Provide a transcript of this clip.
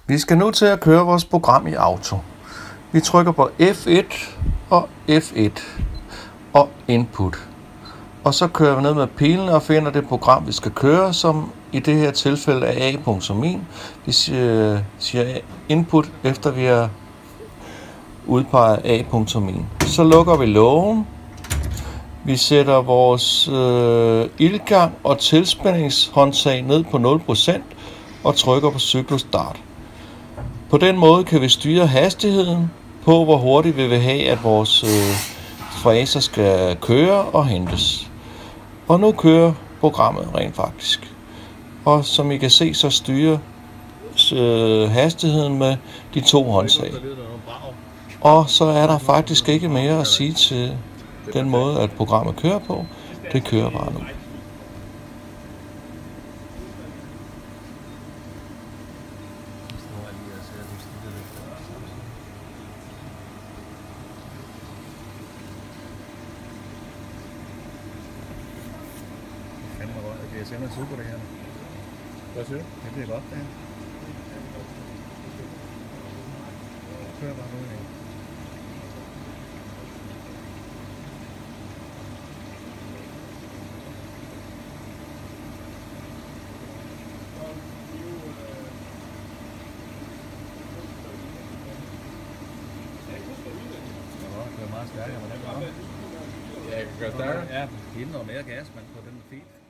Vi skal nu til at køre vores program i auto. Vi trykker på F1 og F1 og Input. Og så kører vi ned med pilen og finder det program, vi skal køre, som i det her tilfælde er A.min. Vi siger Input, efter vi har udpeget A.min. Så lukker vi lågen. Vi sætter vores ildgang og tilspændingshåndtag ned på 0% og trykker på cyklostart. På den måde kan vi styre hastigheden på, hvor hurtigt vi vil have, at vores fræser skal køre og hentes. Og nu kører programmet rent faktisk. Og som I kan se, så styrer hastigheden med de 2 håndtag. Og så er der faktisk ikke mere at sige til den måde, at programmet kører på. Det kører bare nu. Jeg sender tid på det her. Hvad siger du? Det bliver godt, det her. Kør bare nu igen. Det er meget stærkere, men det er godt. Ja, jeg kan gøre stærkere. Ja, giv noget mere gas, man, på den feed.